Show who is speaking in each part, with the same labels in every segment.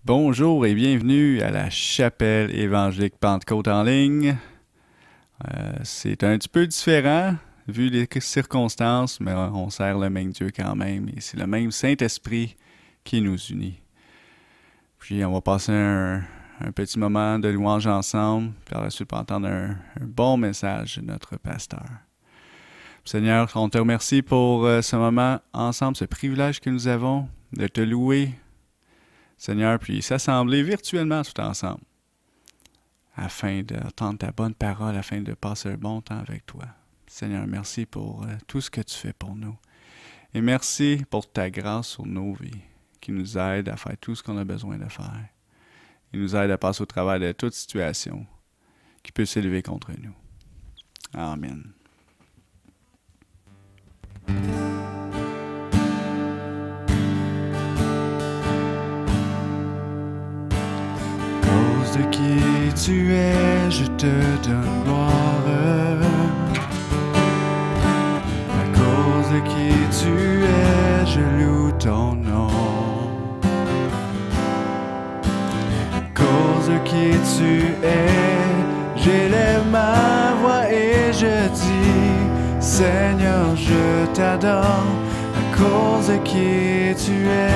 Speaker 1: Bonjour et bienvenue à la chapelle évangélique Pentecôte en ligne. C'est un petit peu différent vu les circonstances, mais on sert le même Dieu quand même et c'est le même Saint-Esprit qui nous unit. Puis on va passer un petit moment de louange ensemble, puis par la suite on va entendre un bon message de notre pasteur. Seigneur, on te remercie pour ce moment ensemble, ce privilège que nous avons de te louer, Seigneur, puis s'assembler virtuellement tout ensemble, afin d'entendre ta bonne parole, afin de passer un bon temps avec toi. Seigneur, merci pour tout ce que tu fais pour nous. Et merci pour ta grâce sur nos vies, qui nous aide à faire tout ce qu'on a besoin de faire. Et nous aide à passer au travers de toute situation qui peut s'élever contre nous. Amen. De qui tu es, je te donne gloire. À cause de qui tu es, je loue ton nom. À cause de qui tu es, j'élève ma voix et je dis, Seigneur, je t'adore. À cause de qui tu es,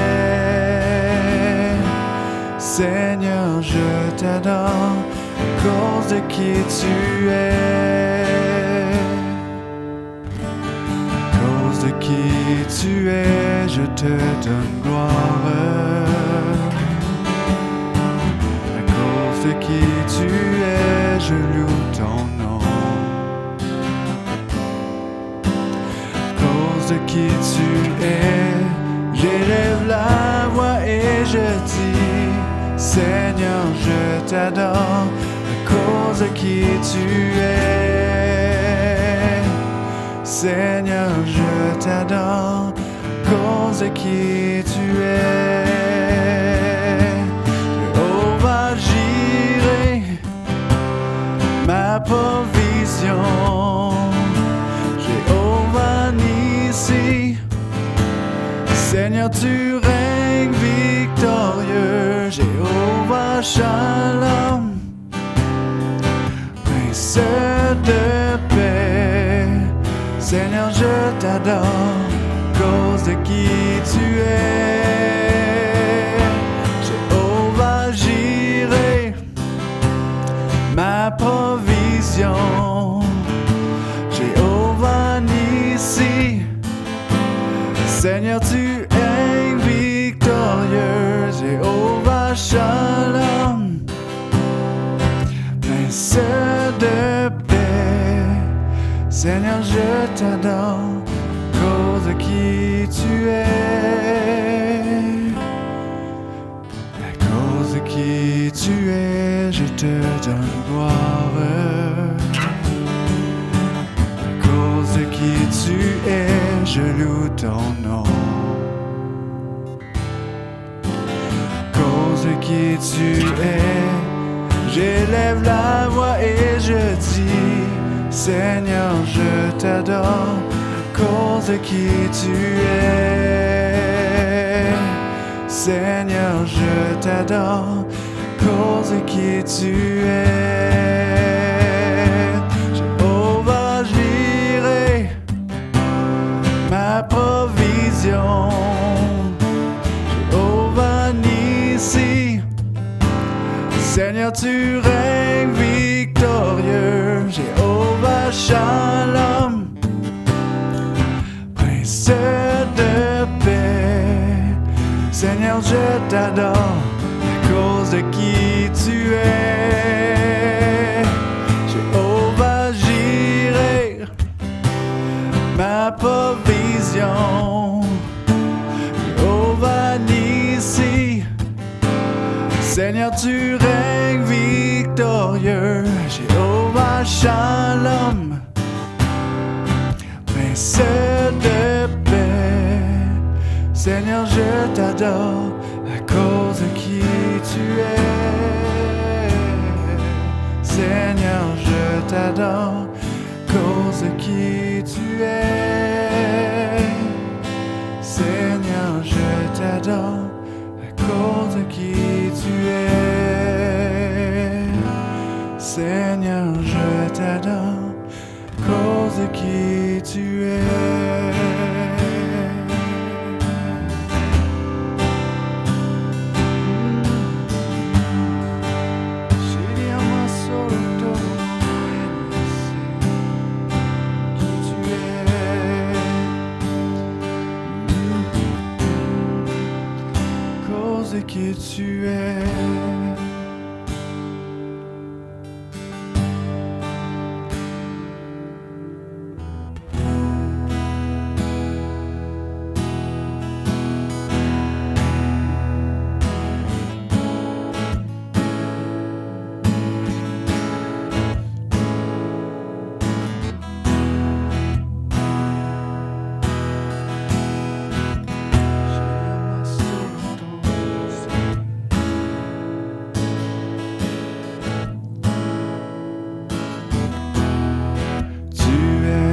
Speaker 1: Seigneur, je t'adore, à cause de qui tu es. À cause de qui tu es, je te donne gloire. À cause de qui tu es, je loue ton nom. À cause de qui tu es, j'élève la voix et je dis, Seigneur, je t'adore, à cause de qui tu es. Seigneur, je t'adore, à cause de qui tu es. Jéhovah Jireh, ma provision. Jéhovah Nissi, Seigneur, tu règnes victorieux. Jéhovah Shalom, Prince de paix. Seigneur, je t'adore, à cause de qui tu es. Jéhovah Jireh, ma provision. Jéhovah Nissi, Seigneur, tu es victorieux. Jéhovah Shalom, Prince de paix. Seigneur, je t'adore, à cause de qui tu es. À cause de qui tu es, je te donne gloire. À cause de qui tu es, je loue ton nom. De qui tu es, j'élève la voix et je dis, Seigneur, je t'adore, à cause de qui tu es. Seigneur, je t'adore, à cause de qui tu es. Jéhovah Jireh, ma provision. Jéhovah Nissi, Seigneur, tu règnes victorieux. Jéhovah Shalom, Prince de paix. Seigneur, je t'adore, à cause de qui tu es. Jéhovah Jireh, ma provision. Jéhovah Nissi, Seigneur, tu règnes victorieux. Jéhovah Shalom, Prince de paix. Seigneur, je t'adore, à cause de qui tu es. Seigneur, je t'adore, à cause de qui tu es. Seigneur, je t'adore, à cause de qui tu es. Seigneur, je t'adore, cause de qui tu es. Qui tu es.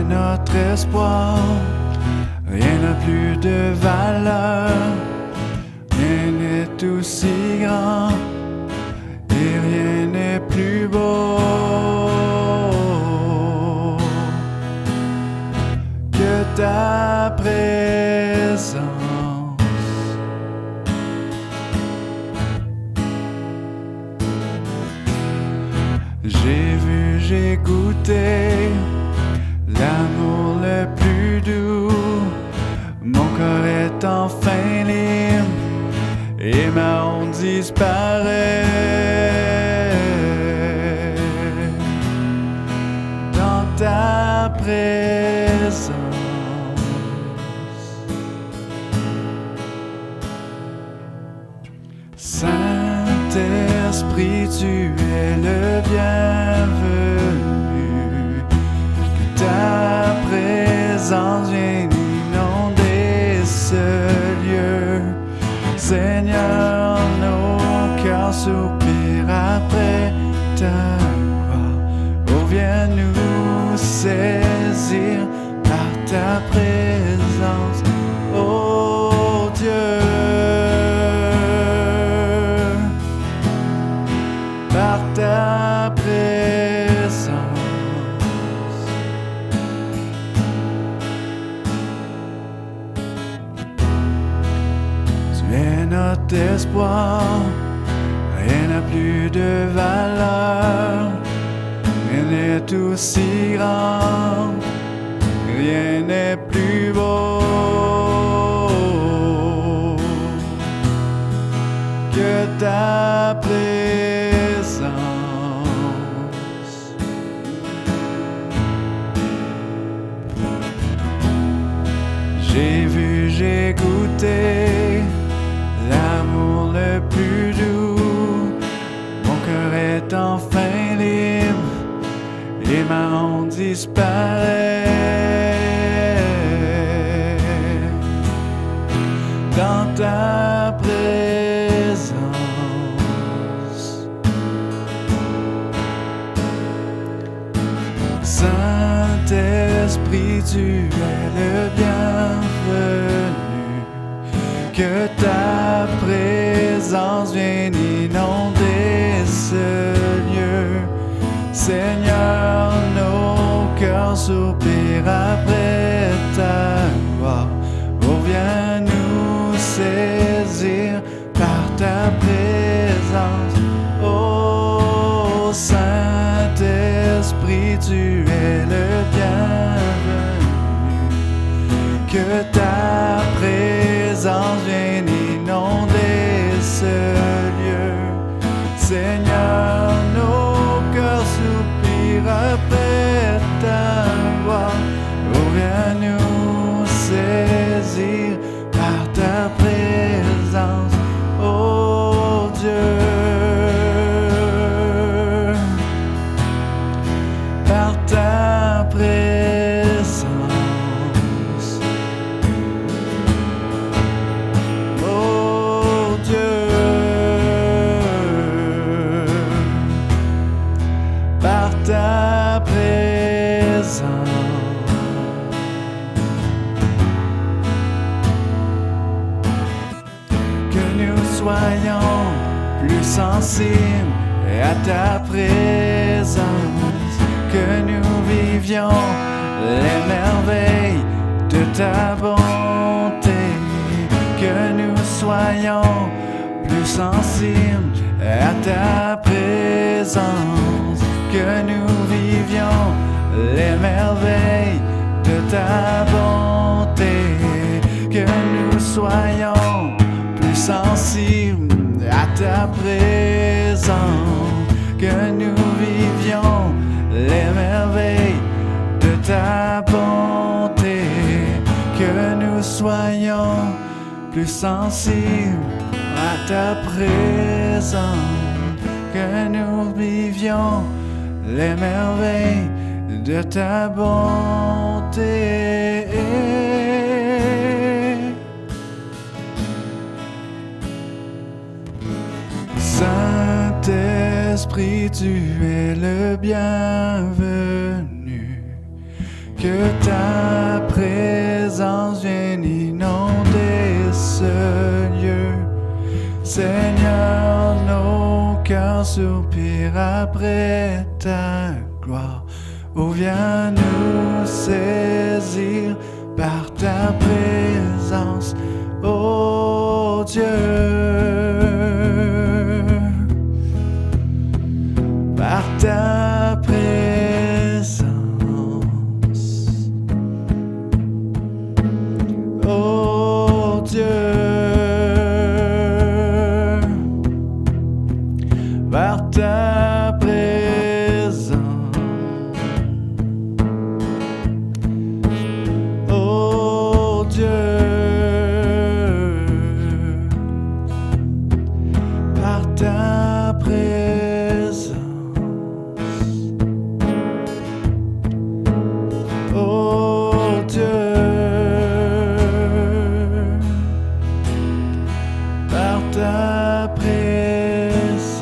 Speaker 1: Notre espoir, rien n'a plus de valeur, rien n'est aussi grand et rien n'est plus beau que ta présence. J'ai vu, j'ai goûté l'amour le plus doux, mon corps est enfin libre et ma honte disparaît. Dans ta présence, Saint-Esprit, tu es le bienvenu. Ta présence vient inonder ce lieu. Seigneur, nos cœurs soupirent après ta gloire. Oh, viens nous saisir par ta présence, oh Dieu. Par ta présence, tu es notre espoir, rien n'a plus de valeur, rien n'est aussi grand, rien n'est plus beau que ta présence. J'ai vu, j'ai goûté l'amour le plus doux, mon cœur est enfin libre et ma honte disparaît. Dans ta présence, Saint-Esprit, tu es le bienvenu. Que ta présence vienne inonder ce lieu. Seigneur, nos cœurs soupirent après ta gloire. Oh, viens nous saisir par ta présence. Oh, Saint-Esprit, tu es le bienvenu. Que ta présence vienne inonder ce lieu. Seigneur, nos cœurs soupirent après ta voix. Oh, viens nous saisir par ta présence, oh Dieu. Par ta présence, soyons plus sensibles à ta présence, que nous vivions les merveilles de ta bonté, que nous soyons plus sensibles à ta présence, que nous vivions les merveilles de ta bonté, que nous soyons plus sensibles à ta présence, que nous vivions les merveilles de ta bonté, que nous soyons plus sensibles à ta présence, que nous vivions les merveilles de ta bonté. Saint-Esprit, tu es le bienvenu, que ta présence vienne inonder ce lieu. Seigneur, nos cœurs soupirent après ta gloire. Oh, viens nous saisir par ta présence, ô Dieu. Par ta présence, ô Dieu. Par ta présence, ô Dieu. Par ta présence, ô Dieu. Par ta présence.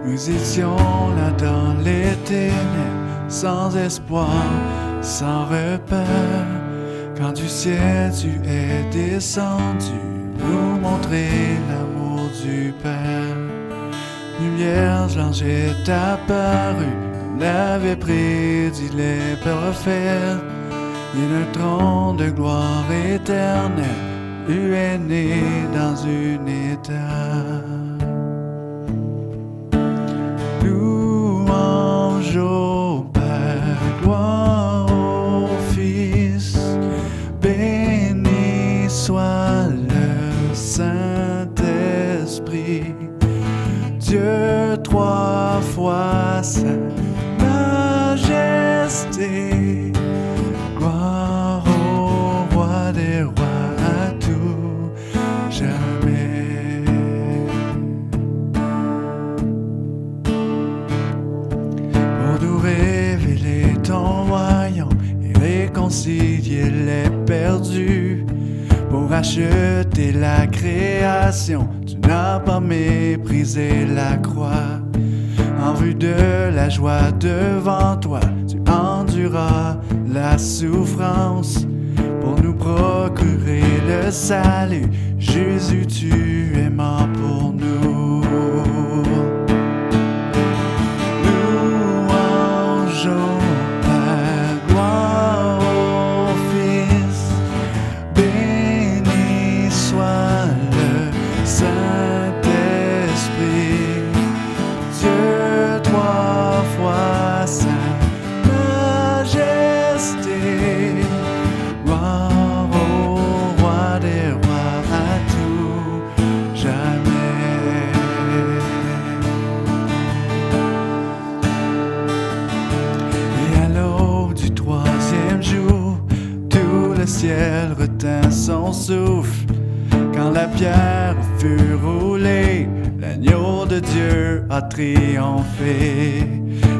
Speaker 1: Nous étions là dans les ténèbres, sans espoir, sans repère, quand du ciel tu es descendu, nous montrer l'amour du Père. Lumière, l'ange est apparu, comme l'avaient prédit les prophètes, et le trône de gloire éternelle lui est né dans une étape. Louange au Père, gloire au Fils, béni soit le Saint-Esprit, Dieu trois fois saint, majesté, gloire au roi des rois à tout jamais. Révéler ton royaume et réconcilier les perdus, pour acheter la création, tu n'as pas méprisé la croix. En vue de la joie devant toi, tu enduras la souffrance, pour nous procurer le salut. Jésus, tu es mort pour nous. Le ciel retint son souffle, quand la pierre fut roulée, l'agneau de Dieu a triomphé.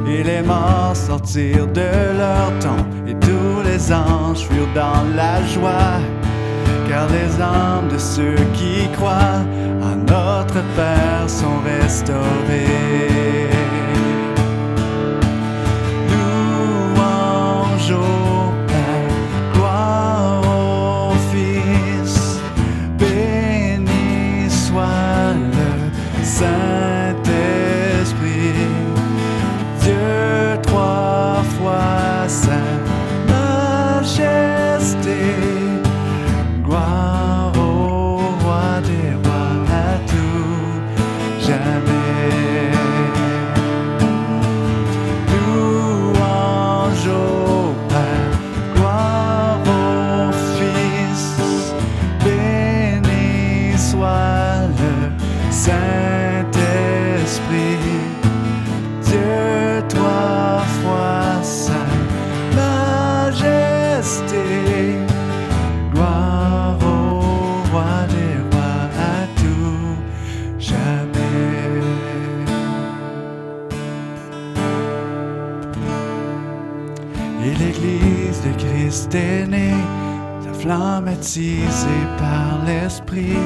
Speaker 1: Et les morts sortirent de leur tombe, et tous les anges furent dans la joie, car les âmes de ceux qui croient à notre Père sont restaurées. Louange au Père, gloire au Fils, béni soit le Saint-Esprit, Dieu trois fois saint, majesté, gloire au roi des rois à tout jamais. Louange au Père, gloire au Fils, béni soit le Saint-Esprit, Dieu trois fois saint, majesté, gloire au roi des rois à tout jamais. Et l'Église de Christ est née, sa flamme attisée par l'Esprit,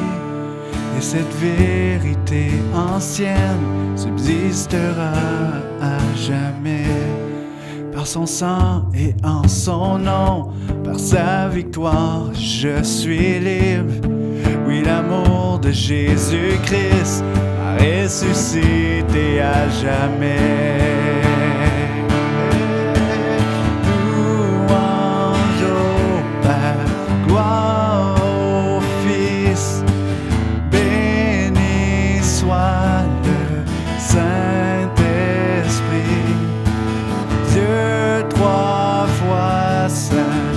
Speaker 1: et cette vérité ancienne subsistera à jamais. Par son sang et en son nom, par sa victoire, je suis libre. Oui, l'amour de Jésus-Christ m'a ressuscité à jamais. Louange au Père, gloire au Fils, béni soit le Saint-Esprit, Dieu trois fois saint,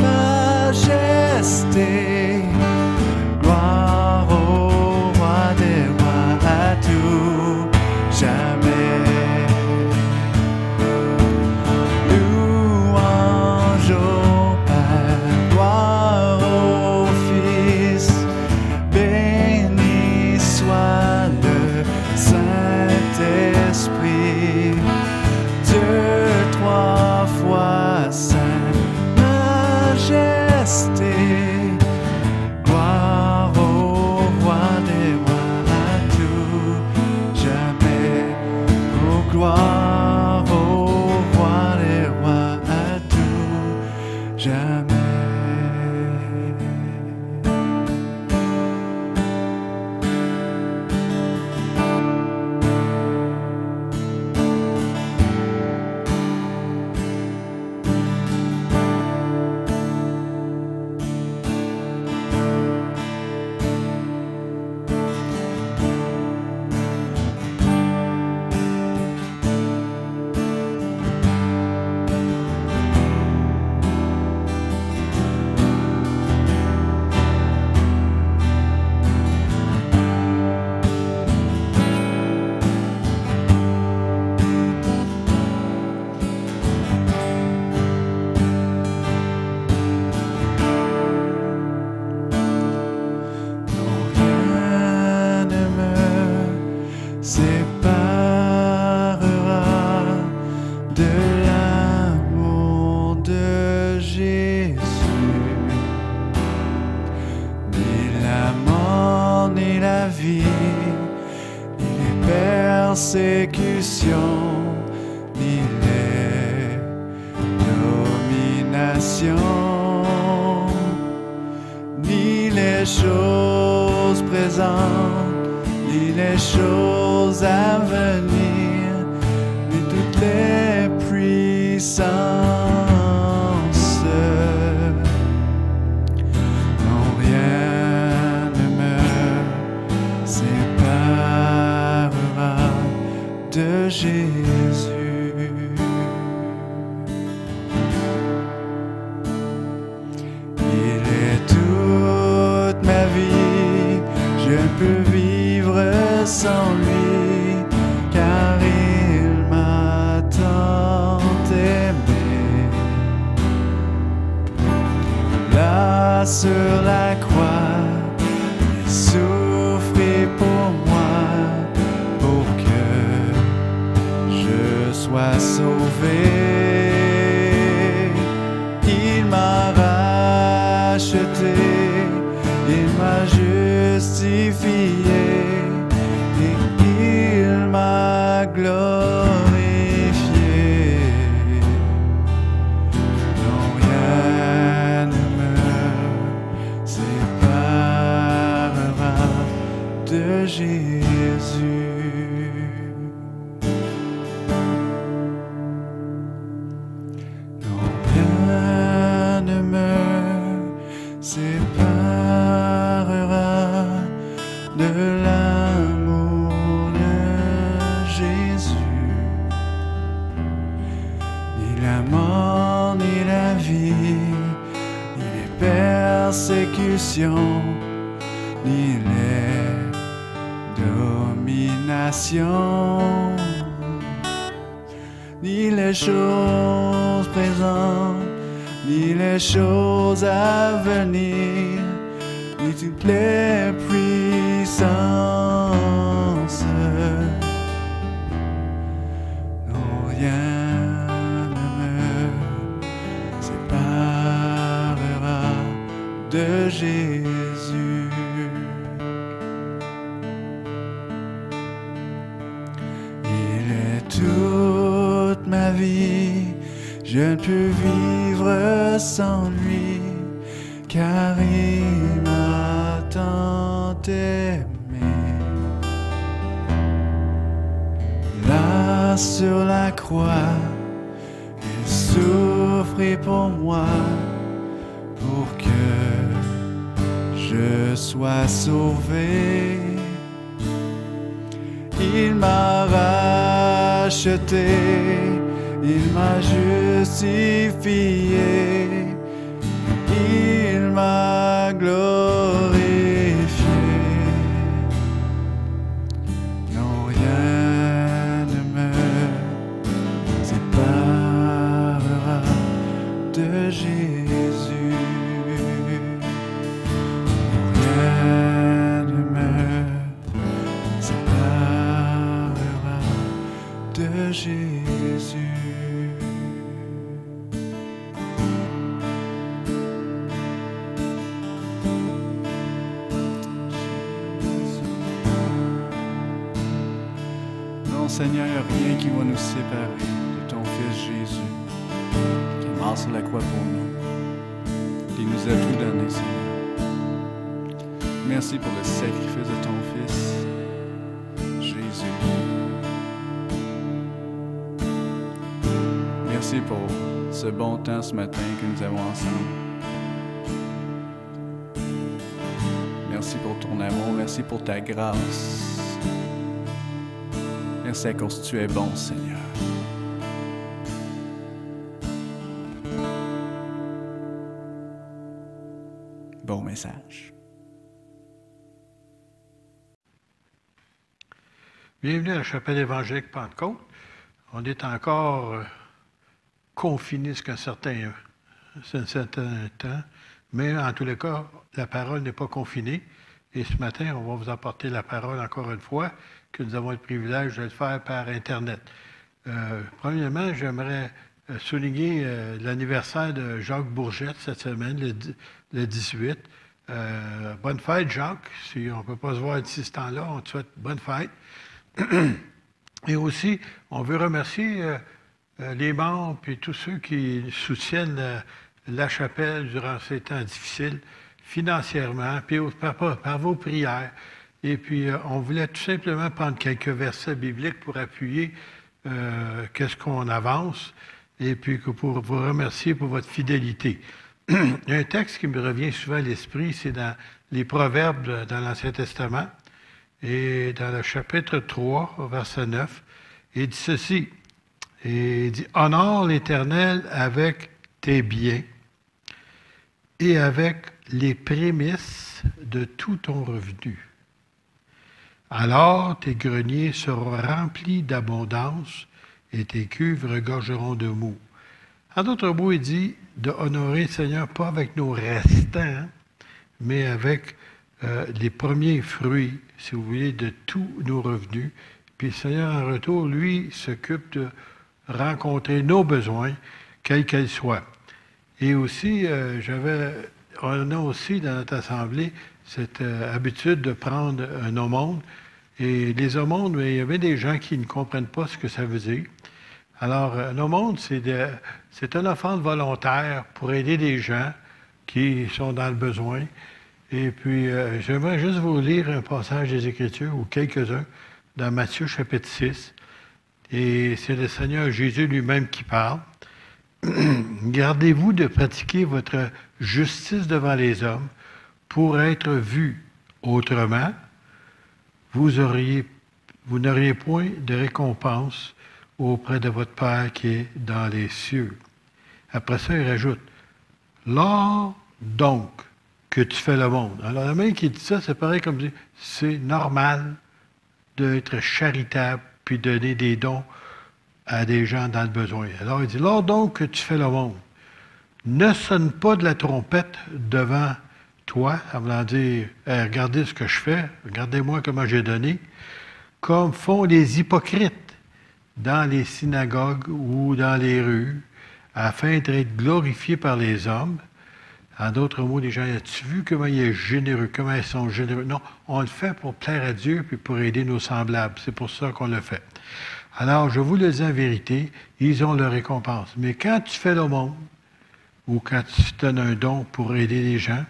Speaker 1: majesté, gloire au roi des rois à tout jamais. Louange au Père, gloire au Fils, béni soit le Saint-Esprit, Dieu trois fois saint, majesté, gloire au roi des rois à tout jamais. Oh, gloire au roi des rois à tout jamais. Persécution, ni les dominations, ni les choses présentes, ni les choses à venir, ni toutes les puissances. Non, rien ne me séparera de Jésus. Il est toute ma vie, je ne peux vivre sans lui, car il m'a tant aimé. Là sur la croix, il souffrit pour moi, pour justifié et il m'a glorifié. Non, rien ne me séparera de Jésus. Séparera de l'amour de Jésus. Ni la mort, ni la vie, ni les persécutions, ni les dominations, ni les choses présentes, ni les choses à venir, ni toutes les puissances. Non, rien ne me séparera de Jésus. Il est toute ma vie. Je ne peux vivre sans lui, car il m'a tant aimé. Là sur la croix, il souffrit pour moi, pour que je sois sauvé. Il m'a racheté, il m'a justifié, il m'a glorifié. Non, rien ne me séparera de Jésus. Rien ne me séparera de Jésus. Seigneur, il n'y a rien qui va nous séparer de ton Fils Jésus, qui est mort sur la croix pour nous. Il nous a tout donné, Seigneur. Merci pour le sacrifice de ton Fils, Jésus. Merci pour ce bon temps ce matin que nous avons ensemble. Merci pour ton amour, merci pour ta grâce. Merci à cause que tu es bon, Seigneur. Bon message.
Speaker 2: Bienvenue à la chapelle évangélique Pentecôte. On est encore confinés jusqu'à un certain temps, mais en tous les cas, la parole n'est pas confinée. Et ce matin, on va vous apporter la parole encore une fois, que nous avons le privilège de le faire par Internet. Premièrement, j'aimerais souligner l'anniversaire de Jacques Bourgette cette semaine, le 18. Bonne fête, Jacques. Si on ne peut pas se voir d'ici ce temps-là, on te souhaite bonne fête. Et aussi, on veut remercier les membres et tous ceux qui soutiennent la chapelle durant ces temps difficiles, financièrement, puis par vos prières. Et puis, on voulait tout simplement prendre quelques versets bibliques pour appuyer qu'est-ce qu'on avance, et puis pour vous remercier pour votre fidélité. Il y a un texte qui me revient souvent à l'esprit, c'est dans les Proverbes dans l'Ancien Testament, et dans le chapitre 3, verset 9, il dit ceci, et il dit « Honore l'Éternel avec tes biens et avec les prémices de tout ton revenu. Alors tes greniers seront remplis d'abondance et tes cuves regorgeront de mou. » En d'autres mots, il dit de honorer le Seigneur pas avec nos restants, mais avec les premiers fruits, si vous voulez, de tous nos revenus. Puis le Seigneur, en retour, lui, s'occupe de rencontrer nos besoins, quels qu'ils soient. Et aussi, on a aussi dans notre assemblée cette habitude de prendre un aumône. Et les aumônes, il y avait des gens qui ne comprennent pas ce que ça veut dire. Alors, un aumône, c'est une offrande volontaire pour aider des gens qui sont dans le besoin. Et puis, j'aimerais juste vous lire un passage des Écritures, ou quelques-uns, dans Matthieu chapitre 6. Et c'est le Seigneur Jésus lui-même qui parle. Gardez-vous de pratiquer votre justice devant les hommes pour être vus. Autrement, vous n'auriez point de récompense auprès de votre Père qui est dans les cieux. Après ça, il rajoute, lors donc que tu fais le monde. Alors, la main qui dit ça, c'est pareil comme dire, c'est normal d'être charitable puis donner des dons à des gens dans le besoin. Alors, il dit, lors donc que tu fais le monde, ne sonne pas de la trompette devant toi, en voulant dire, hey, regardez ce que je fais, regardez-moi comment j'ai donné, comme font les hypocrites dans les synagogues ou dans les rues, afin d'être glorifiés par les hommes. En d'autres mots, les gens, as-tu vu comment il est généreux, comment ils sont généreux? Non, on le fait pour plaire à Dieu puis pour aider nos semblables. C'est pour ça qu'on le fait. Alors, je vous le dis en vérité, ils ont leur récompense. Mais quand tu fais le monde, ou quand tu donnes un don pour aider les gens,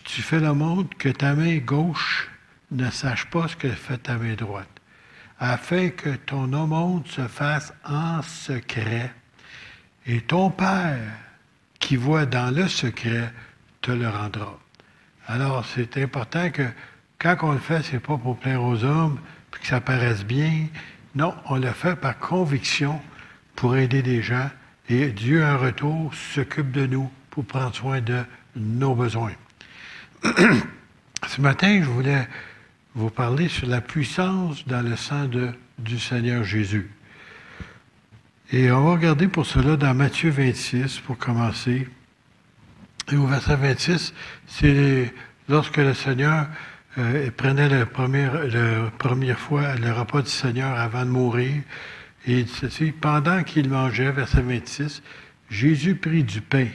Speaker 2: tu fais le monde que ta main gauche ne sache pas ce que fait ta main droite, afin que ton aumône se fasse en secret, et ton Père, qui voit dans le secret, te le rendra. Alors, c'est important que quand on le fait, ce n'est pas pour plaire aux hommes, puis que ça paraisse bien. Non, on le fait par conviction pour aider des gens. Et Dieu, en retour, s'occupe de nous pour prendre soin de nos besoins. Ce matin, je voulais vous parler sur la puissance dans le sang du Seigneur Jésus. Et on va regarder pour cela dans Matthieu 26, pour commencer. Et au verset 26, c'est lorsque le Seigneur prenait la première fois le repas du Seigneur avant de mourir. Et ceci, pendant qu'il mangeait, verset 26, Jésus prit du pain.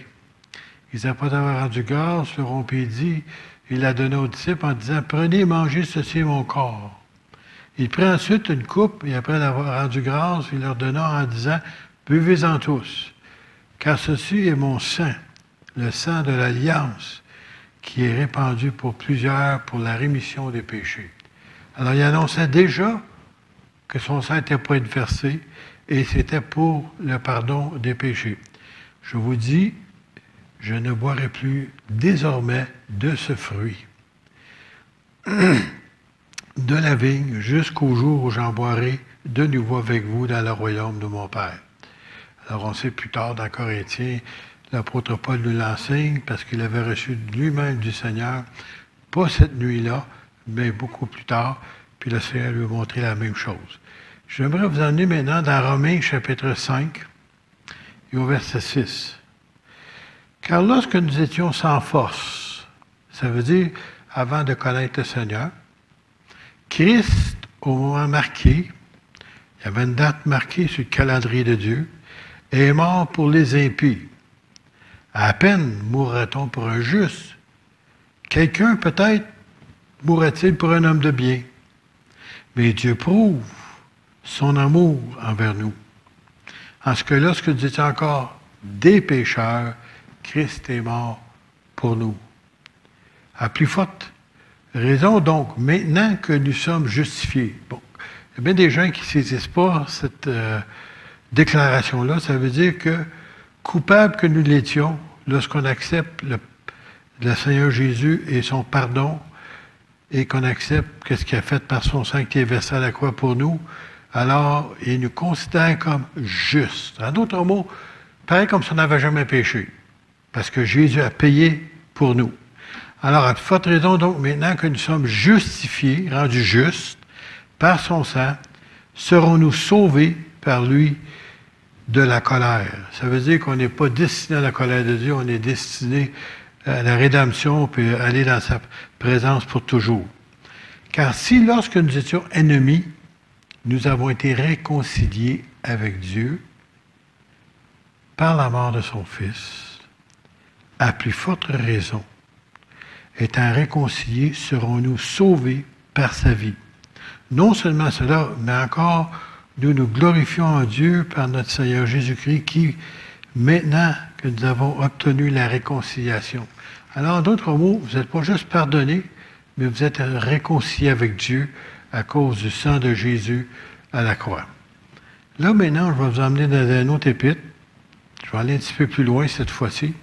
Speaker 2: Ils, après avoir rendu grâce, le rompit et dit, il la donna aux disciples en disant, prenez et mangez, ceci est mon corps. Il prit ensuite une coupe, et après l'avoir rendu grâce, il leur donna en disant, buvez-en tous, car ceci est mon sang, le sang de l'Alliance, qui est répandu pour plusieurs pour la rémission des péchés. Alors, il annonçait déjà que son sang était pour être versé, et c'était pour le pardon des péchés. Je vous dis, je ne boirai plus désormais de ce fruit de la vigne jusqu'au jour où j'en boirai de nouveau avec vous dans le royaume de mon Père. Alors on sait plus tard dans Corinthiens, l'apôtre Paul nous l'enseigne parce qu'il avait reçu lui-même du Seigneur, pas cette nuit-là, mais beaucoup plus tard, puis le Seigneur lui a montré la même chose. J'aimerais vous emmener maintenant dans Romains chapitre 5 et au verset 6. Car lorsque nous étions sans force, ça veut dire avant de connaître le Seigneur, Christ, au moment marqué, il y avait une date marquée sur le calendrier de Dieu, est mort pour les impies. À peine mourra-t-on pour un juste. Quelqu'un peut-être mourra-t-il pour un homme de bien. Mais Dieu prouve son amour envers nous. En ce que lorsque nous étions encore des pécheurs, Christ est mort pour nous. À plus forte raison, donc, maintenant que nous sommes justifiés. Bon, il y a bien des gens qui ne saisissent pas cette déclaration-là. Ça veut dire que, coupables que nous l'étions, lorsqu'on accepte le Seigneur Jésus et son pardon, et qu'on accepte ce qu'il a fait par son sang qui est versé à la croix pour nous, alors il nous considère comme justes. En d'autres mots, pareil comme si on n'avait jamais péché, parce que Jésus a payé pour nous. Alors, à forte raison, donc, maintenant que nous sommes justifiés, rendus justes, par son sang, serons-nous sauvés par lui de la colère. Ça veut dire qu'on n'est pas destiné à la colère de Dieu, on est destiné à la rédemption, puis aller dans sa présence pour toujours. Car si, lorsque nous étions ennemis, nous avons été réconciliés avec Dieu par la mort de son Fils, à plus forte raison, étant réconciliés, serons-nous sauvés par sa vie. Non seulement cela, mais encore, nous nous glorifions en Dieu par notre Seigneur Jésus-Christ qui, maintenant que nous avons obtenu la réconciliation. Alors, en d'autres mots, vous n'êtes pas juste pardonnés, mais vous êtes réconciliés avec Dieu à cause du sang de Jésus à la croix. Là, maintenant, je vais vous emmener dans un autre épître. Je vais aller un petit peu plus loin cette fois-ci.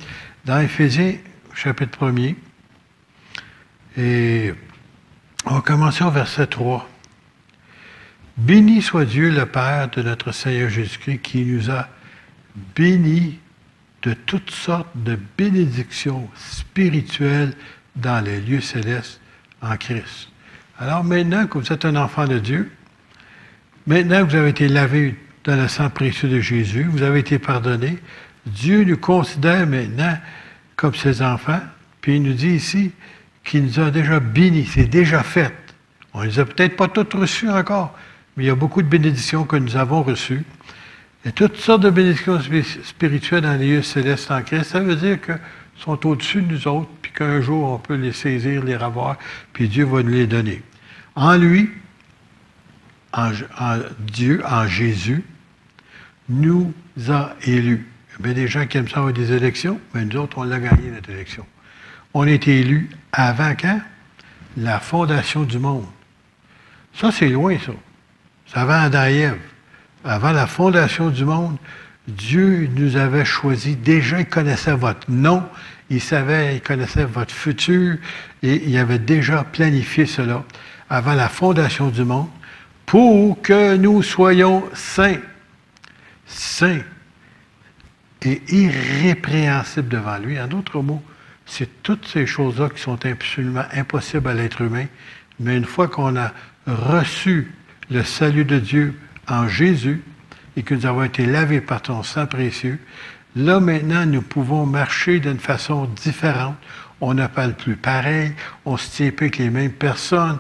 Speaker 2: Dans Éphésiens, chapitre 1er. Et on va commencer au verset 3. « Béni soit Dieu, le Père de notre Seigneur Jésus-Christ, qui nous a bénis de toutes sortes de bénédictions spirituelles dans les lieux célestes en Christ. » Alors maintenant que vous êtes un enfant de Dieu, maintenant que vous avez été lavé dans le sang précieux de Jésus, vous avez été pardonné, Dieu nous considère maintenant comme ses enfants, puis il nous dit ici qu'il nous a déjà bénis, c'est déjà fait. On ne les a peut-être pas toutes reçues encore, mais il y a beaucoup de bénédictions que nous avons reçues. Et toutes sortes de bénédictions spirituelles dans les lieux célestes en Christ, ça veut dire qu'ils sont au-dessus de nous autres, puis qu'un jour on peut les saisir, les revoir, puis Dieu va nous les donner. En lui, Dieu, en Jésus, nous a élus. Il y a des gens qui aiment ça avoir des élections, mais nous autres, on l'a gagné, notre élection. On a été élus avant quand? La fondation du monde. Ça, c'est loin, ça. C'est avant Adam et Ève. Avant la fondation du monde, Dieu nous avait choisis. Déjà, il connaissait votre nom, il connaissait votre futur, et il avait déjà planifié cela avant la fondation du monde, pour que nous soyons saints et irrépréhensibles devant lui. En d'autres mots, c'est toutes ces choses-là qui sont absolument impossibles à l'être humain, mais une fois qu'on a reçu le salut de Dieu en Jésus et que nous avons été lavés par ton sang précieux, là maintenant nous pouvons marcher d'une façon différente. On ne parle plus pareil, on ne se tient plus avec les mêmes personnes.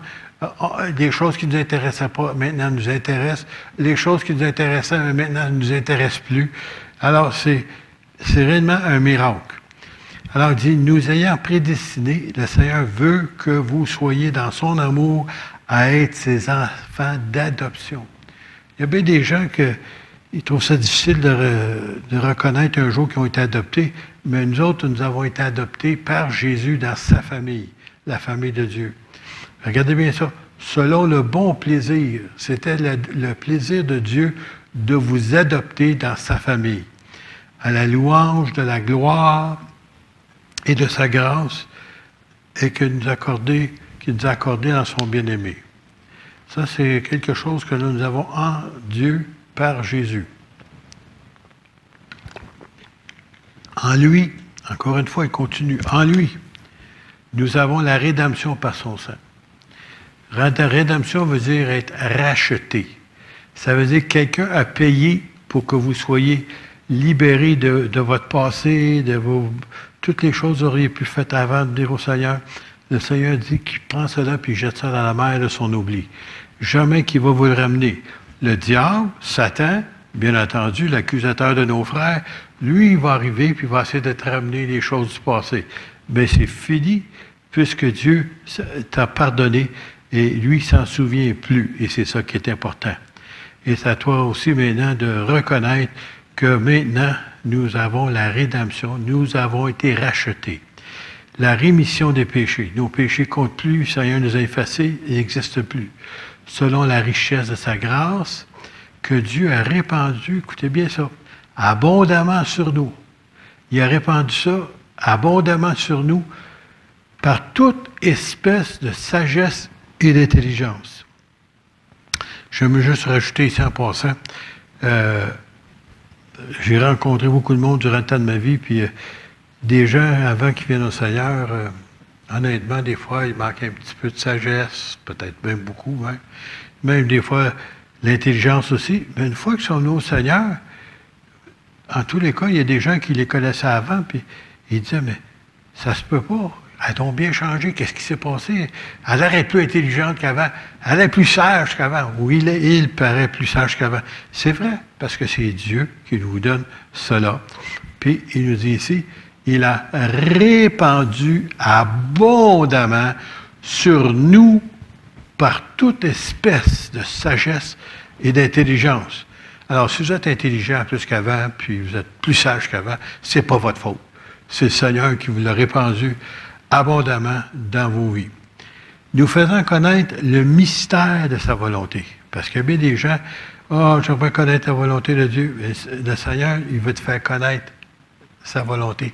Speaker 2: Des choses qui ne nous intéressaient pas maintenant nous intéressent. Les choses qui nous intéressaient maintenant ne nous intéressent plus. Alors c'est réellement un miracle. Alors il dit, nous ayant prédestinés, le Seigneur veut que vous soyez dans son amour à être ses enfants d'adoption. Il y a bien des gens qui trouvent ça difficile de reconnaître un jour qu'ils ont été adoptés, mais nous autres, nous avons été adoptés par Jésus dans sa famille, la famille de Dieu. Regardez bien ça. Selon le bon plaisir, c'était le plaisir de Dieu de vous adopter dans sa famille, à la louange de la gloire et de sa grâce, et qu'il nous a accordé dans son bien-aimé. Ça, c'est quelque chose que nous avons en Dieu par Jésus. En lui, encore une fois, il continue, en lui, nous avons la rédemption par son sang. Rédemption veut dire être racheté. Ça veut dire que quelqu'un a payé pour que vous soyez libérés de votre passé, toutes les choses que vous auriez pu faire avant de dire au Seigneur. Le Seigneur dit qu'il prend cela puis il jette ça dans la mer de son oubli. Jamais qu'il va vous le ramener. Le diable, Satan, bien entendu, l'accusateur de nos frères, lui, il va arriver puis il va essayer de te ramener les choses du passé. Mais c'est fini puisque Dieu t'a pardonné et lui, il s'en souvient plus. Et c'est ça qui est important. Et c'est à toi aussi maintenant de reconnaître que maintenant, nous avons la rédemption, nous avons été rachetés. La rémission des péchés. Nos péchés ne comptent plus, le Seigneur nous a effacés, ils n'existent plus. Selon la richesse de sa grâce, que Dieu a répandu, écoutez bien ça, abondamment sur nous. Il a répandu ça abondamment sur nous par toute espèce de sagesse et d'intelligence. Je vais juste rajouter ici en passant, j'ai rencontré beaucoup de monde durant le temps de ma vie, puis des gens avant qu'ils viennent au Seigneur, honnêtement, des fois, il manque un petit peu de sagesse, peut-être même beaucoup, hein. Même des fois, l'intelligence aussi. Mais une fois qu'ils sont venus au Seigneur, en tous les cas, il y a des gens qui les connaissaient avant, puis ils disaient, mais ça se peut pas. Elles ont bien changé. Qu'est-ce qui s'est passé? Elle a l'air plus intelligente qu'avant. Elle est plus sage qu'avant. Oui, il paraît plus sage qu'avant. C'est vrai, parce que c'est Dieu qui nous donne cela. Puis, il nous dit ici, il a répandu abondamment sur nous par toute espèce de sagesse et d'intelligence. Alors, si vous êtes intelligent plus qu'avant, puis vous êtes plus sage qu'avant, c'est pas votre faute. C'est le Seigneur qui vous l'a répandu abondamment dans vos vies. Nous faisant connaître le mystère de sa volonté. Parce qu'il y a bien des gens, « Oh, je veux connaître la volonté de Dieu. » Le Seigneur, il veut te faire connaître sa volonté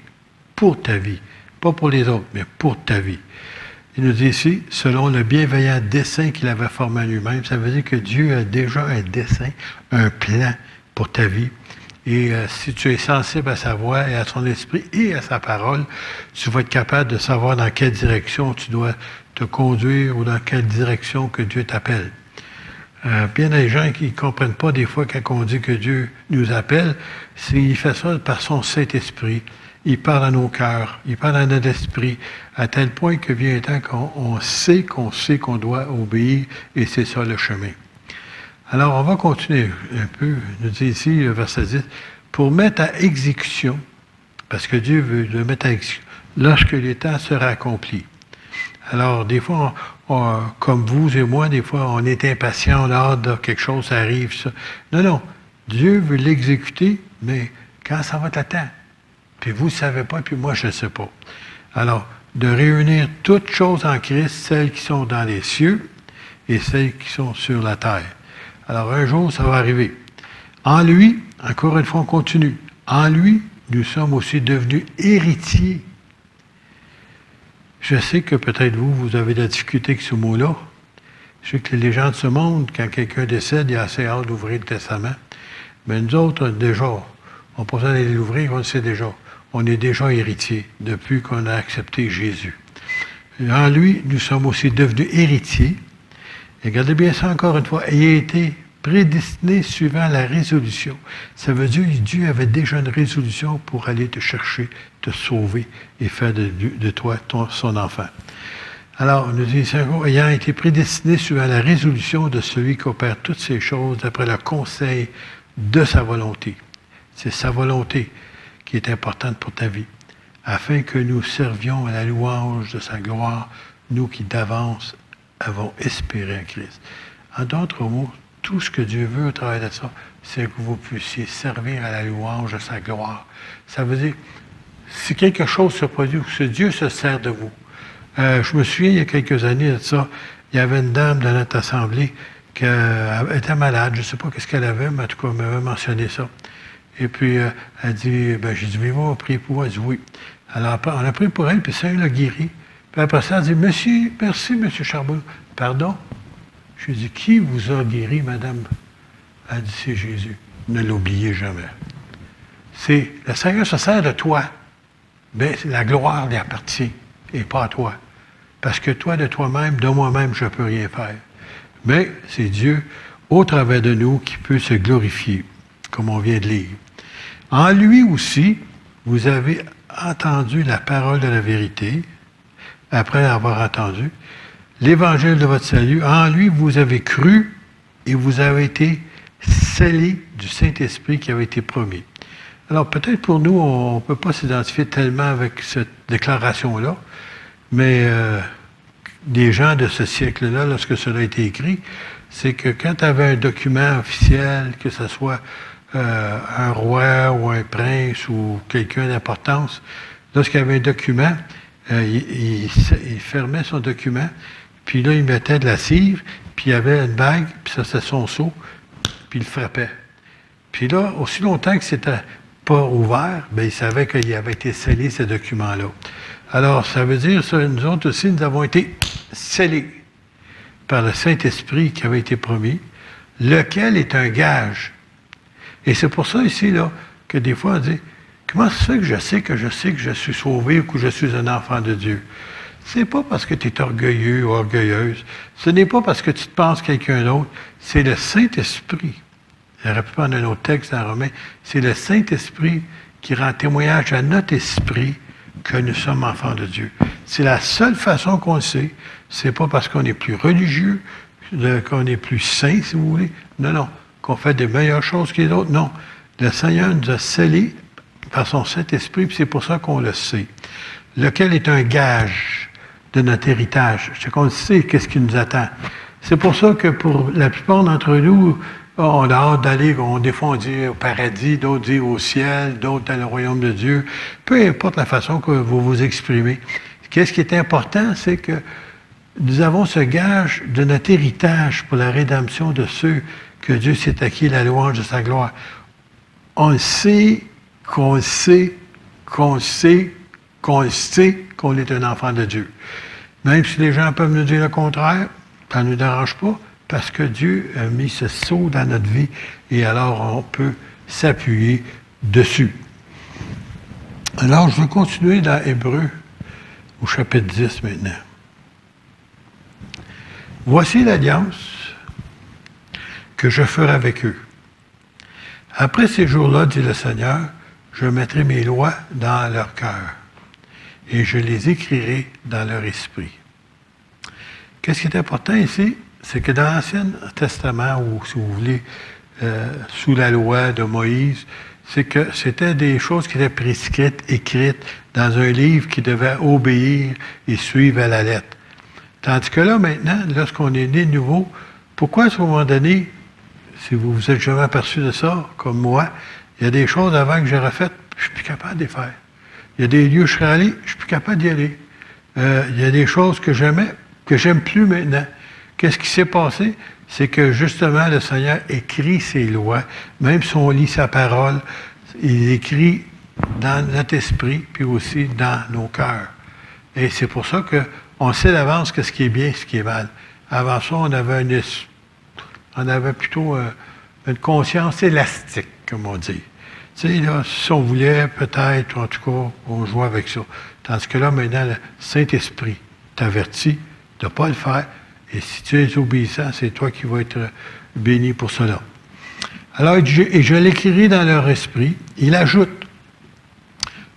Speaker 2: pour ta vie. Pas pour les autres, mais pour ta vie. Il nous dit ici, selon le bienveillant dessein qu'il avait formé en lui-même, ça veut dire que Dieu a déjà un dessein, un plan pour ta vie. Et si tu es sensible à sa voix et à son esprit et à sa parole, tu vas être capable de savoir dans quelle direction tu dois te conduire ou dans quelle direction que Dieu t'appelle. Bien des gens qui ne comprennent pas des fois quand on dit que Dieu nous appelle, il fait ça par son Saint-Esprit. Il parle à nos cœurs, il parle à notre esprit, à tel point que vient un temps qu'on sait qu'on doit obéir, et c'est ça le chemin. Alors, on va continuer un peu, nous dit ici, le verset 10, pour mettre à exécution, parce que Dieu veut le mettre à exécution, lorsque les temps sera accompli. Alors, des fois, comme vous et moi, des fois, on est impatient, on a hâte de quelque chose, ça arrive, ça. Non, Dieu veut l'exécuter, mais quand ça va être à temps. Puis vous ne savez pas, puis moi je ne sais pas. Alors, de réunir toutes choses en Christ, celles qui sont dans les cieux et celles qui sont sur la terre. Alors, un jour, ça va arriver. En lui, encore une fois, on continue. En lui, nous sommes aussi devenus héritiers. Je sais que peut-être vous avez de la difficulté avec ce mot-là. Je sais que les gens de ce monde, quand quelqu'un décède, il y a assez hâte d'ouvrir le testament. Mais nous autres, déjà, on n'a pas besoin d'aller l'ouvrir, on le sait déjà. On est déjà héritiers depuis qu'on a accepté Jésus. Et en lui, nous sommes aussi devenus héritiers. Et regardez bien ça encore une fois. Ayant été prédestinés suivant la résolution. Ça veut dire que Dieu avait déjà une résolution pour aller te chercher, te sauver et faire de toi son enfant. Alors, on nous dit, ayant été prédestiné suivant la résolution de celui qui opère toutes ces choses d'après le conseil de sa volonté. C'est sa volonté qui est importante pour ta vie, afin que nous servions à la louange de sa gloire, nous qui d'avance avons espéré en Christ. En d'autres mots, tout ce que Dieu veut au travers de ça, c'est que vous puissiez servir à la louange de sa gloire. Ça veut dire, si quelque chose se produit, que Dieu se sert de vous. Je me souviens, il y a quelques années de ça, il y avait une dame dans notre assemblée qui était malade, je ne sais pas ce qu'elle avait, mais en tout cas, elle m'avait mentionné ça. Et puis, elle dit, j'ai dit, mais on prier pour elle. Elle dit, oui. Alors, on a prié pour elle, puis ça, elle l'a guéri. Puis après ça, elle dit, merci, M. Charbonneau. Pardon? Je lui ai dit, qui vous a guéri, madame? Elle dit, c'est Jésus. Ne l'oubliez jamais. Le Seigneur se sert de toi. Mais la gloire lui appartient, et pas à toi. Parce que toi, de toi-même, de moi-même, je ne peux rien faire. Mais c'est Dieu, au travers de nous, qui peut se glorifier, comme on vient de lire. En lui aussi, vous avez entendu la parole de la vérité, après avoir entendu, l'évangile de votre salut. En lui, vous avez cru et vous avez été scellés du Saint-Esprit qui avait été promis. Alors, peut-être pour nous, on ne peut pas s'identifier tellement avec cette déclaration-là, mais des gens de ce siècle-là, lorsque cela a été écrit, c'est que quand tu avais un document officiel, que ce soit un roi ou un prince ou quelqu'un d'importance, lorsqu'il y avait un document, il fermait son document, puis là, il mettait de la cire, puis il y avait une bague, puis ça, c'était son sceau, puis il le frappait. Puis là, aussi longtemps que c'était pas ouvert, bien, il savait qu'il avait été scellé, ce document-là. Alors, ça veut dire, ça, nous autres aussi, nous avons été scellés par le Saint-Esprit qui avait été promis, lequel est un gage. Et c'est pour ça ici, là, que des fois, on dit, comment ça se fait que je sais que je suis sauvé ou que je suis un enfant de Dieu? C'est pas parce que tu es orgueilleux ou orgueilleuse. Ce n'est pas parce que tu te penses quelqu'un d'autre. C'est le Saint-Esprit. J'aurais pu prendre un autre texte dans Romains. C'est le Saint-Esprit qui rend témoignage à notre esprit que nous sommes enfants de Dieu. C'est la seule façon qu'on le sait. C'est pas parce qu'on est plus religieux, qu'on est plus saint, si vous voulez. Non, qu'on fait des meilleures choses que les autres. Non. Le Seigneur nous a scellés par son Saint-Esprit, puis c'est pour ça qu'on le sait, lequel est un gage de notre héritage. C'est qu'on sait qu'est-ce qui nous attend. C'est pour ça que pour la plupart d'entre nous, on a hâte d'aller, des fois on dit au paradis, d'autres disent au ciel, d'autres dans le royaume de Dieu. Peu importe la façon que vous vous exprimez. Qu'est-ce qui est important, c'est que nous avons ce gage de notre héritage pour la rédemption de ceux que Dieu s'est acquis la louange de sa gloire. On sait qu'on sait qu'on sait qu'on sait qu'on est un enfant de Dieu. Même si les gens peuvent nous dire le contraire, ça ne nous dérange pas, parce que Dieu a mis ce sceau dans notre vie et alors on peut s'appuyer dessus. Alors, je vais continuer dans Hébreux, au chapitre 10 maintenant. Voici l'alliance que je ferai avec eux. Après ces jours-là, dit le Seigneur, je mettrai mes lois dans leur cœur et je les écrirai dans leur esprit. Qu'est-ce qui est important ici? C'est que dans l'Ancien Testament, ou si vous voulez, sous la loi de Moïse, c'est que c'était des choses qui étaient prescrites, écrites dans un livre qui devait obéir et suivre à la lettre. Tandis que là, maintenant, lorsqu'on est né de nouveau, pourquoi à ce moment donné, si vous vous êtes jamais aperçu de ça, comme moi, il y a des choses avant que j'ai refaites, je suis plus capable de les faire. Il y a des lieux où je serais allé, je suis plus capable d'y aller. Il y a des choses que j'aimais, que j'aime plus maintenant. Qu'est-ce qui s'est passé? C'est que justement, le Seigneur écrit ses lois, même si on lit sa parole, il écrit dans notre esprit, puis aussi dans nos cœurs. Et c'est pour ça qu'on sait d'avance que ce qui est bien, ce qui est mal. Avant ça, on avait plutôt une conscience élastique, comme on dit. Tu sais, là, si on voulait, peut-être, en tout cas, on jouait avec ça. Tandis que là, maintenant, le Saint-Esprit t'avertit de ne pas le faire. Et si tu es obéissant, c'est toi qui vas être béni pour cela. Alors, et je l'écrirai dans leur esprit. Il ajoute,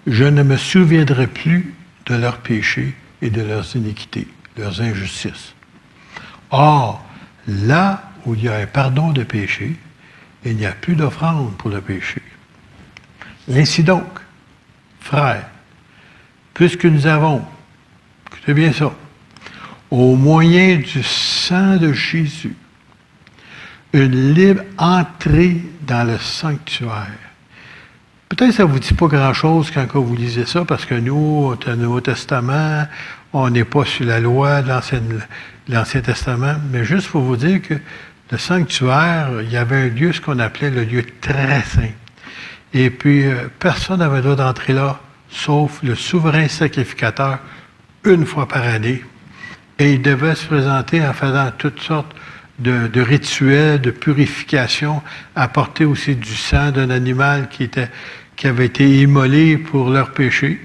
Speaker 2: je ne me souviendrai plus de leurs péchés et de leurs iniquités, leurs injustices. Or, là où il y a un pardon de péché, il n'y a plus d'offrande pour le péché. Ainsi donc, frères, puisque nous avons, écoutez bien ça, au moyen du sang de Jésus, une libre entrée dans le sanctuaire. Peut-être que ça ne vous dit pas grand-chose quand vous lisez ça, parce que nous, au Nouveau Testament, on n'est pas sur la loi de l'Ancien Testament, mais juste pour vous dire que le sanctuaire, il y avait un lieu, ce qu'on appelait le lieu très saint. Et puis, personne n'avait le droit d'entrer là, sauf le souverain sacrificateur, une fois par année. Et il devait se présenter en faisant toutes sortes de rituels, de purification, apporter aussi du sang d'un animal qui avait été immolé pour leur péché.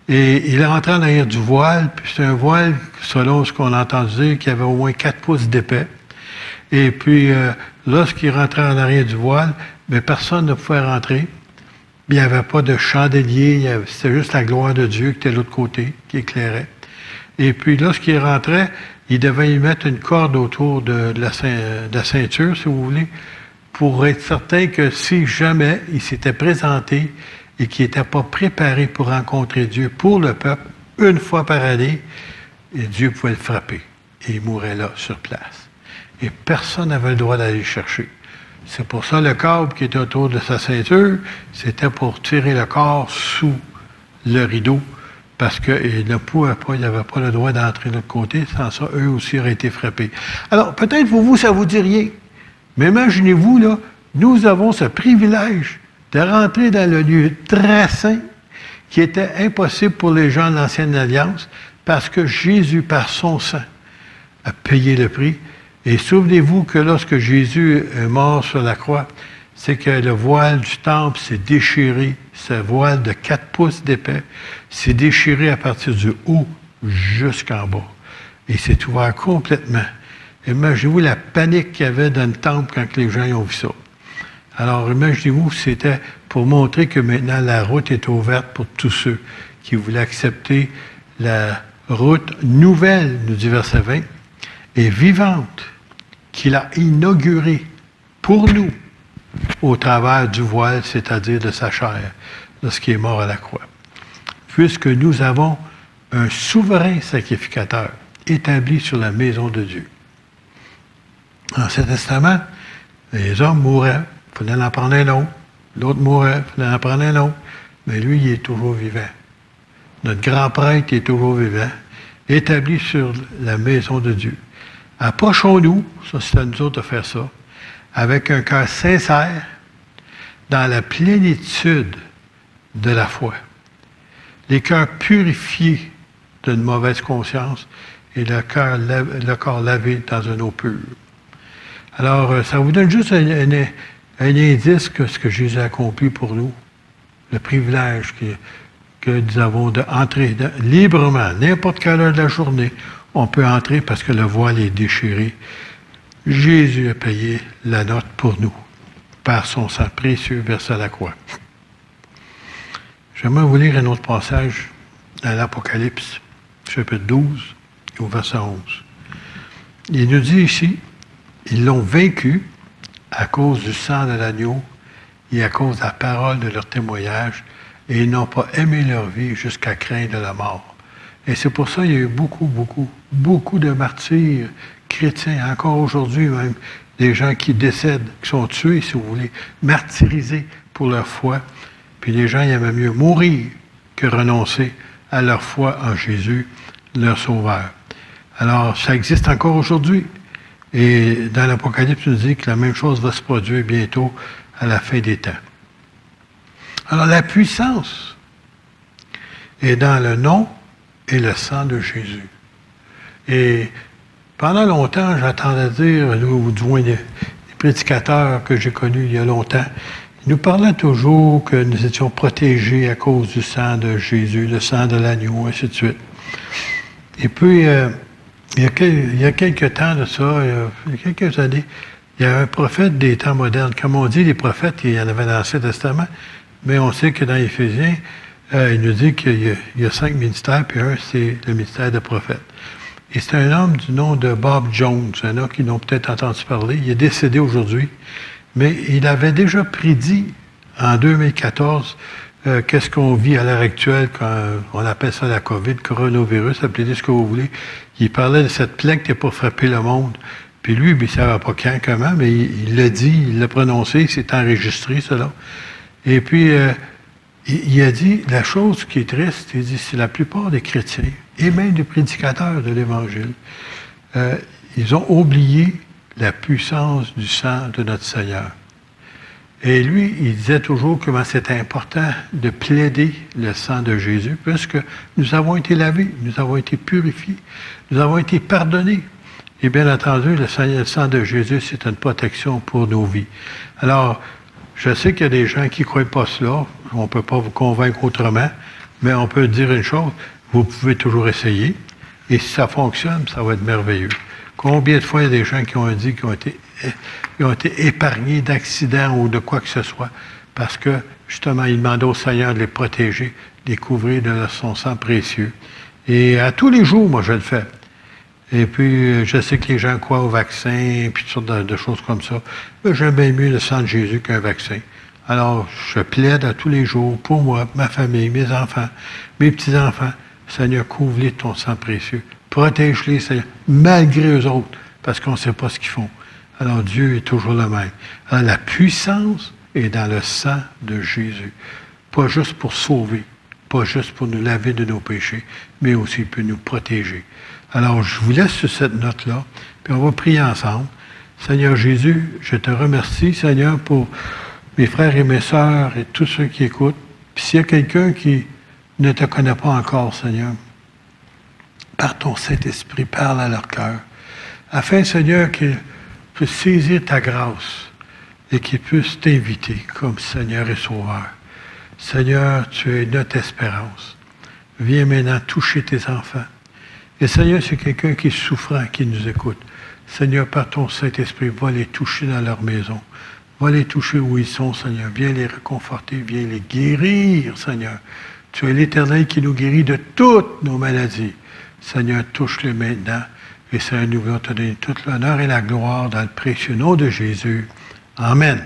Speaker 2: Et il rentrait en arrière du voile, puis c'est un voile, selon ce qu'on a entendu dire, qui avait au moins 4 pouces d'épais. Et puis, lorsqu'il rentrait en arrière du voile, mais personne ne pouvait rentrer. Il n'y avait pas de chandelier, c'était juste la gloire de Dieu qui était de l'autre côté, qui éclairait. Et puis, lorsqu'il rentrait, il devait y mettre une corde autour de la ceinture, si vous voulez, pour être certain que si jamais il s'était présenté et qu'il n'était pas préparé pour rencontrer Dieu pour le peuple, une fois par année, et Dieu pouvait le frapper. Et il mourait là, sur place. Et personne n'avait le droit d'aller le chercher. C'est pour ça le câble qui était autour de sa ceinture, c'était pour tirer le corps sous le rideau, parce qu'il ne pouvait pas, il n'avait pas le droit d'entrer de l'autre côté, sans ça, eux aussi auraient été frappés. Alors, peut-être pour vous, ça ne vous dit rien, mais imaginez-vous, là, nous avons ce privilège de rentrer dans le lieu très saint, qui était impossible pour les gens de l'Ancienne Alliance, parce que Jésus, par son sang, a payé le prix. Et souvenez-vous que lorsque Jésus est mort sur la croix, c'est que le voile du temple s'est déchiré, ce voile de 4 pouces d'épais, s'est déchiré à partir du haut jusqu'en bas. Et s'est ouvert complètement. Imaginez-vous la panique qu'il y avait dans le temple quand les gens ont vu ça. Alors, imaginez-vous, c'était pour montrer que maintenant la route est ouverte pour tous ceux qui voulaient accepter la route nouvelle, nous dit verset 20, et vivante, qu'il a inaugurée pour nous au travers du voile, c'est-à-dire de sa chair. lorsqu'il est mort à la croix. Puisque nous avons un souverain sacrificateur établi sur la maison de Dieu. Dans l'Ancien Testament, les hommes mouraient, il fallait en prendre un autre. L'autre mourait, il fallait en prendre un autre. Mais lui, il est toujours vivant. Notre grand prêtre est toujours vivant, établi sur la maison de Dieu. Approchons-nous, ça c'est à nous autres de faire ça, avec un cœur sincère, dans la plénitude de la foi. Les cœurs purifiés d'une mauvaise conscience et le corps lavé dans une eau pure. Alors, ça vous donne juste un indice que ce que Jésus a accompli pour nous, le privilège que nous avons d'entrer librement, n'importe quelle heure de la journée, on peut entrer parce que le voile est déchiré. Jésus a payé la note pour nous, par son sang précieux versé à la croix. J'aimerais vous lire un autre passage dans l'Apocalypse, chapitre 12, au verset 11. Il nous dit ici, ils l'ont vaincu à cause du sang de l'agneau et à cause de la parole de leur témoignage, et ils n'ont pas aimé leur vie jusqu'à craindre la mort. Et c'est pour ça qu'il y a eu beaucoup de martyrs chrétiens, encore aujourd'hui même, des gens qui décèdent, qui sont tués, si vous voulez, martyrisés pour leur foi. Puis les gens, ils aimaient mieux mourir que renoncer à leur foi en Jésus, leur Sauveur. Alors, ça existe encore aujourd'hui. Et dans l'Apocalypse, il nous dit que la même chose va se produire bientôt à la fin des temps. Alors, la puissance est dans le nom et le sang de Jésus. Et pendant longtemps, j'entendais dire, ou du moins les prédicateurs que j'ai connus il y a longtemps, ils nous parlaient toujours que nous étions protégés à cause du sang de Jésus, le sang de l'agneau, ainsi de suite. Et puis, il y a quelques temps de ça, il y a quelques années, il y a un prophète des temps modernes. Comme on dit, les prophètes, il y en avait dans l'Ancien Testament, mais on sait que dans Éphésiens, il nous dit qu'il y a 5 ministères, puis un, c'est le ministère de prophète. Et c'est un homme du nom de Bob Jones. Il y en a qui l'ont peut-être entendu parler. Il est décédé aujourd'hui. Mais il avait déjà prédit en 2014 qu'est-ce qu'on vit à l'heure actuelle, quand on appelle ça la COVID, coronavirus, appelez-le ce que vous voulez. Il parlait de cette plague qui n'a pas frappé le monde. Puis lui, il ne savait pas quand, comment, mais il l'a dit, il l'a prononcé, c'est enregistré, cela. Et puis, il a dit, la chose qui est triste, il dit, c'est la plupart des chrétiens, et même des prédicateurs de l'Évangile, ils ont oublié la puissance du sang de notre Seigneur. Et lui, il disait toujours comment c'était important de plaider le sang de Jésus, puisque nous avons été lavés, nous avons été purifiés, nous avons été pardonnés. Et bien entendu, le sang de Jésus, c'est une protection pour nos vies. Alors, je sais qu'il y a des gens qui ne croient pas cela, on ne peut pas vous convaincre autrement, mais on peut dire une chose, vous pouvez toujours essayer, et si ça fonctionne, ça va être merveilleux. Combien de fois il y a des gens qui ont dit qu'ils ont été épargnés d'accidents ou de quoi que ce soit, parce que, justement, ils demandaient au Seigneur de les protéger, de les couvrir de son sang précieux. Et à tous les jours, moi, je le fais. Et puis, je sais que les gens croient au vaccin, et puis toutes sortes de choses comme ça. Mais j'aime bien mieux le sang de Jésus qu'un vaccin. Alors, je plaide à tous les jours, pour moi, ma famille, mes enfants, mes petits-enfants, Seigneur, couvre-les de ton sang précieux. Protège-les, Seigneur, malgré eux autres, parce qu'on ne sait pas ce qu'ils font. Alors, Dieu est toujours le même. Alors, la puissance est dans le sang de Jésus. Pas juste pour sauver, pas juste pour nous laver de nos péchés, mais aussi pour nous protéger. Alors, je vous laisse sur cette note-là, puis on va prier ensemble. Seigneur Jésus, je te remercie, Seigneur, pour mes frères et mes sœurs et tous ceux qui écoutent. Puis s'il y a quelqu'un qui ne te connaît pas encore, Seigneur, par ton Saint-Esprit, parle à leur cœur, afin, Seigneur, qu'ils puissent saisir ta grâce et qu'ils puissent t'inviter comme Seigneur et Sauveur. Seigneur, tu es notre espérance. Viens maintenant toucher tes enfants. Et Seigneur, c'est quelqu'un qui est souffrant, qui nous écoute. Seigneur, par ton Saint-Esprit, va les toucher dans leur maison. Va les toucher où ils sont, Seigneur. Viens les réconforter, viens les guérir, Seigneur. Tu es l'Éternel qui nous guérit de toutes nos maladies. Seigneur, touche-les maintenant. Et Seigneur, nous voulons te donner tout l'honneur et la gloire dans le précieux nom de Jésus. Amen.